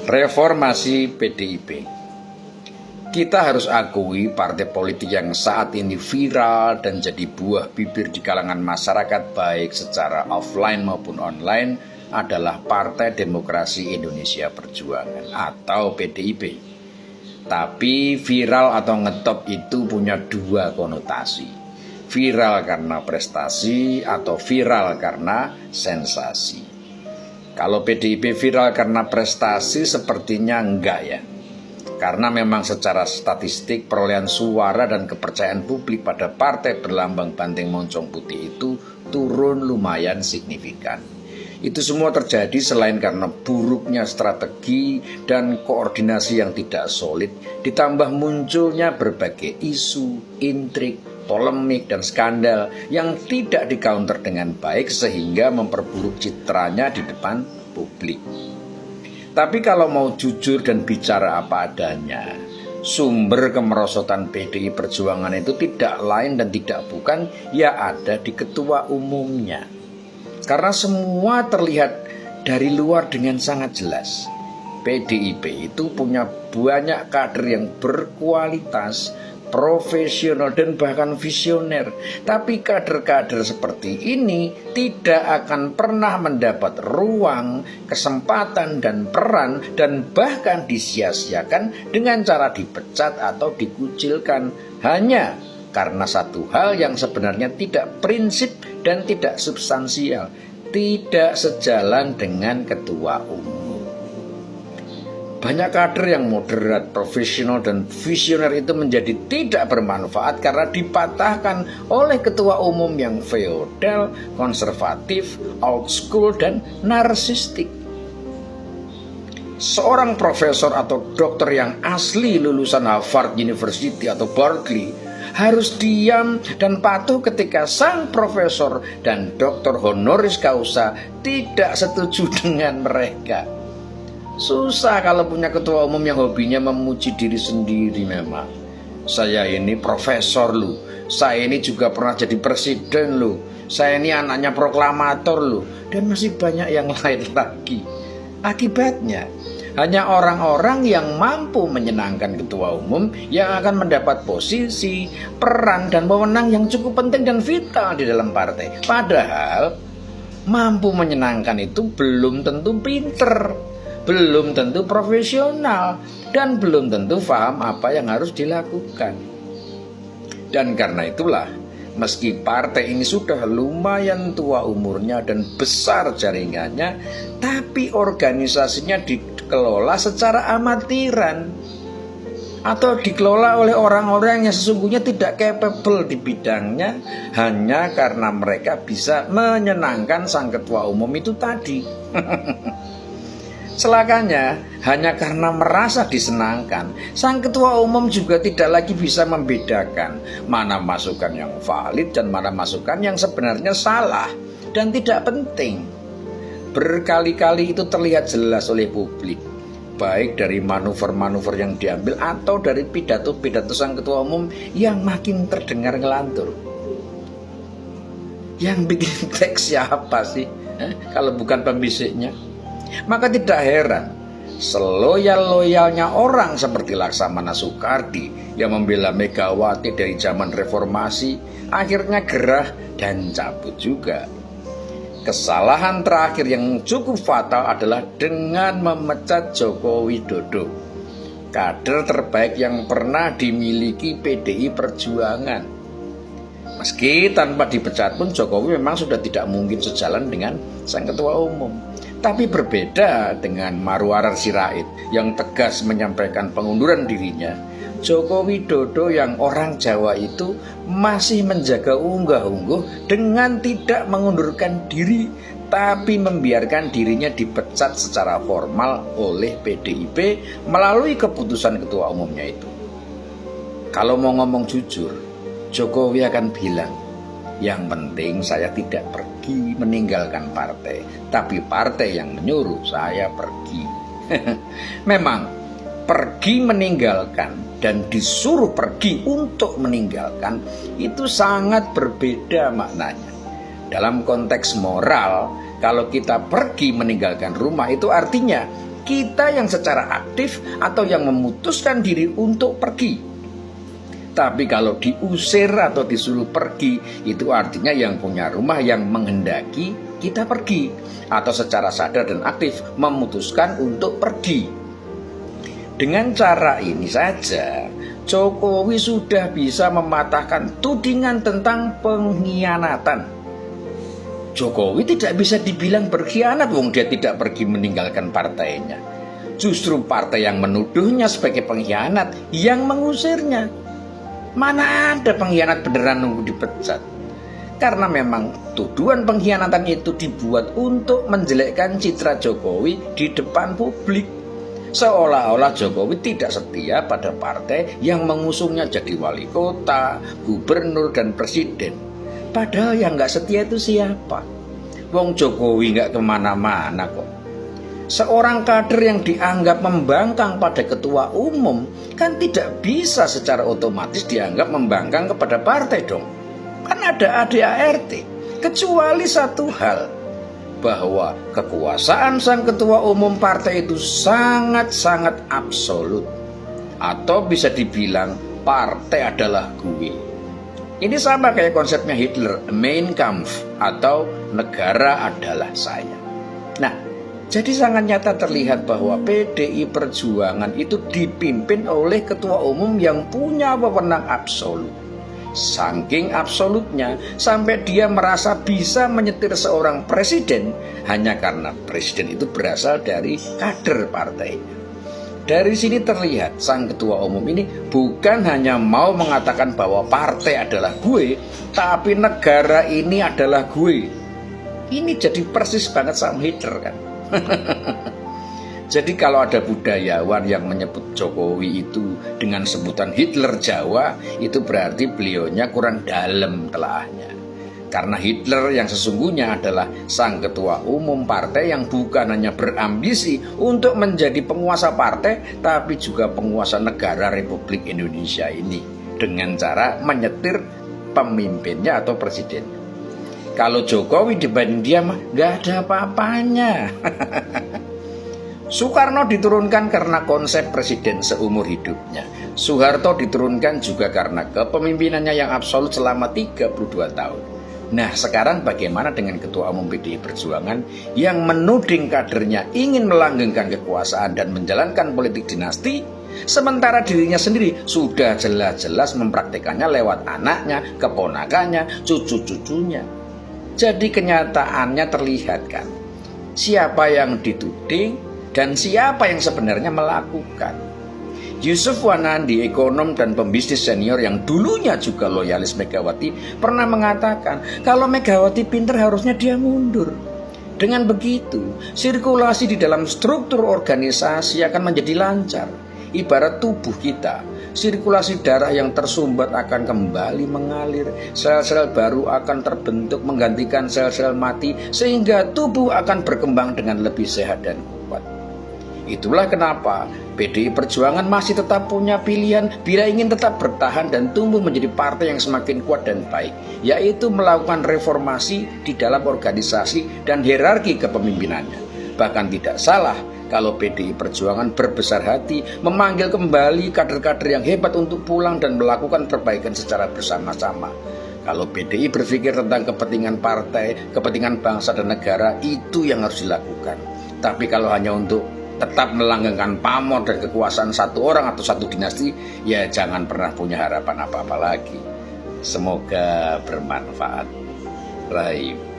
Reformasi PDIP. Kita harus akui partai politik yang saat ini viral dan jadi buah bibir di kalangan masyarakat baik secara offline maupun online adalah Partai Demokrasi Indonesia Perjuangan atau PDIP. Tapi viral atau ngetop itu punya dua konotasi. Viral karena prestasi atau viral karena sensasi. Kalau PDIP viral karena prestasi sepertinya enggak ya. Karena memang secara statistik perolehan suara dan kepercayaan publik pada partai berlambang banteng moncong putih itu turun lumayan signifikan. Itu semua terjadi selain karena buruknya strategi dan koordinasi yang tidak solid, ditambah munculnya berbagai isu, intrik, polemik dan skandal yang tidak di-counter dengan baik sehingga memperburuk citranya di depan publik. Tapi kalau mau jujur dan bicara apa adanya, sumber kemerosotan PDI Perjuangan itu tidak lain dan tidak bukan ya ada di ketua umumnya. Karena semua terlihat dari luar dengan sangat jelas. PDIP itu punya banyak kader yang berkualitas, profesional dan bahkan visioner. Tapi kader-kader seperti ini tidak akan pernah mendapat ruang, kesempatan dan peran dan bahkan disia-siakan dengan cara dipecat atau dikucilkan hanya karena satu hal yang sebenarnya tidak prinsip dan tidak substansial, tidak sejalan dengan ketua umum. Banyak kader yang moderat, profesional, dan visioner itu menjadi tidak bermanfaat karena dipatahkan oleh ketua umum yang feodal, konservatif, old school, dan narsistik. Seorang profesor atau dokter yang asli lulusan Harvard University atau Berkeley harus diam dan patuh ketika sang profesor dan dokter honoris causa tidak setuju dengan mereka. Susah kalau punya ketua umum yang hobinya memuji diri sendiri memang. Saya ini profesor lu, saya ini juga pernah jadi presiden lu, saya ini anaknya proklamator lu, dan masih banyak yang lain lagi. Akibatnya, hanya orang-orang yang mampu menyenangkan ketua umum yang akan mendapat posisi, peran, dan wewenang yang cukup penting dan vital di dalam partai. Padahal, mampu menyenangkan itu belum tentu pinter, belum tentu profesional, dan belum tentu paham apa yang harus dilakukan. Dan karena itulah, meski partai ini sudah lumayan tua umurnya dan besar jaringannya, tapi organisasinya dikelola secara amatiran atau dikelola oleh orang-orang yang sesungguhnya tidak capable di bidangnya hanya karena mereka bisa menyenangkan sang ketua umum itu tadi. Celakanya, hanya karena merasa disenangkan, sang ketua umum juga tidak lagi bisa membedakan mana masukan yang valid dan mana masukan yang sebenarnya salah dan tidak penting. Berkali-kali itu terlihat jelas oleh publik, baik dari manuver-manuver yang diambil atau dari pidato-pidato sang ketua umum yang makin terdengar ngelantur. Yang bikin teks siapa sih? Kalau bukan pembisiknya? Maka tidak heran seloyal-loyalnya orang seperti Laksamana Soekardi yang membela Megawati dari zaman reformasi akhirnya gerah dan cabut juga. Kesalahan terakhir yang cukup fatal adalah dengan memecat Joko Widodo, kader terbaik yang pernah dimiliki PDI Perjuangan. Meski tanpa dipecat pun Jokowi memang sudah tidak mungkin sejalan dengan sang ketua umum. Tapi berbeda dengan Marwarar Sirait yang tegas menyampaikan pengunduran dirinya, Joko Widodo yang orang Jawa itu masih menjaga unggah-ungguh dengan tidak mengundurkan diri, tapi membiarkan dirinya dipecat secara formal oleh PDIP melalui keputusan ketua umumnya itu. Kalau mau ngomong jujur, Jokowi akan bilang, yang penting saya tidak pergi meninggalkan partai, tapi partai yang menyuruh saya pergi. Memang pergi meninggalkan dan disuruh pergi untuk meninggalkan itu sangat berbeda maknanya. Dalam konteks moral, kalau kita pergi meninggalkan rumah itu artinya kita yang secara aktif atau yang memutuskan diri untuk pergi. Tapi kalau diusir atau disuruh pergi, itu artinya yang punya rumah yang menghendaki kita pergi, atau secara sadar dan aktif memutuskan untuk pergi. Dengan cara ini saja Jokowi sudah bisa mematahkan tudingan tentang pengkhianatan. Jokowi tidak bisa dibilang berkhianat, wong dia tidak pergi meninggalkan partainya. Justru partai yang menuduhnya sebagai pengkhianat yang mengusirnya. Mana ada pengkhianat beneran nunggu dipecat? Karena memang tuduhan pengkhianatan itu dibuat untuk menjelekkan citra Jokowi di depan publik. Seolah-olah Jokowi tidak setia pada partai yang mengusungnya jadi wali kota, gubernur, dan presiden. Padahal yang nggak setia itu siapa? Wong Jokowi nggak kemana-mana kok. Seorang kader yang dianggap membangkang pada ketua umum kan tidak bisa secara otomatis dianggap membangkang kepada partai dong. Kan ada ADART. Kecuali satu hal, bahwa kekuasaan sang ketua umum partai itu sangat-sangat absolut. Atau bisa dibilang partai adalah gue. Ini sama kayak konsepnya Hitler, Mein Kampf, atau negara adalah saya. Nah, jadi sangat nyata terlihat bahwa PDI Perjuangan itu dipimpin oleh ketua umum yang punya wewenang absolut. Saking absolutnya sampai dia merasa bisa menyetir seorang presiden hanya karena presiden itu berasal dari kader partainya. Dari sini terlihat sang ketua umum ini bukan hanya mau mengatakan bahwa partai adalah gue, tapi negara ini adalah gue. Ini jadi persis banget sama Hitler kan. Jadi kalau ada budayawan yang menyebut Jokowi itu dengan sebutan Hitler Jawa, itu berarti beliaunya kurang dalam telaahnya. Karena Hitler yang sesungguhnya adalah sang ketua umum partai yang bukan hanya berambisi untuk menjadi penguasa partai, tapi juga penguasa negara Republik Indonesia ini dengan cara menyetir pemimpinnya atau presiden. Kalau Jokowi dibanding dia mah gak ada apa-apanya. Soekarno diturunkan karena konsep presiden seumur hidupnya. Soeharto diturunkan juga karena kepemimpinannya yang absolut selama 32 tahun. Nah, sekarang bagaimana dengan Ketua Umum PDI Perjuangan yang menuding kadernya ingin melanggengkan kekuasaan dan menjalankan politik dinasti, sementara dirinya sendiri sudah jelas-jelas mempraktekannya lewat anaknya, keponakannya, cucu-cucunya. Jadi kenyataannya terlihat kan, siapa yang dituding dan siapa yang sebenarnya melakukan. Yusuf Wanandi, ekonom dan pembisnis senior yang dulunya juga loyalis Megawati, pernah mengatakan kalau Megawati pinter harusnya dia mundur. Dengan begitu, sirkulasi di dalam struktur organisasi akan menjadi lancar. Ibarat tubuh kita, sirkulasi darah yang tersumbat akan kembali mengalir, sel-sel baru akan terbentuk menggantikan sel-sel mati, sehingga tubuh akan berkembang dengan lebih sehat dan kuat. Itulah kenapa PDI Perjuangan masih tetap punya pilihan bila ingin tetap bertahan dan tumbuh menjadi partai yang semakin kuat dan baik, yaitu melakukan reformasi di dalam organisasi dan hierarki kepemimpinannya. Bahkan tidak salah kalau PDI Perjuangan berbesar hati memanggil kembali kader-kader yang hebat untuk pulang dan melakukan perbaikan secara bersama-sama. Kalau PDI berpikir tentang kepentingan partai, kepentingan bangsa dan negara, itu yang harus dilakukan. Tapi kalau hanya untuk tetap melanggengkan pamor dan kekuasaan satu orang atau satu dinasti, ya jangan pernah punya harapan apa-apa lagi. Semoga bermanfaat. Rahayu.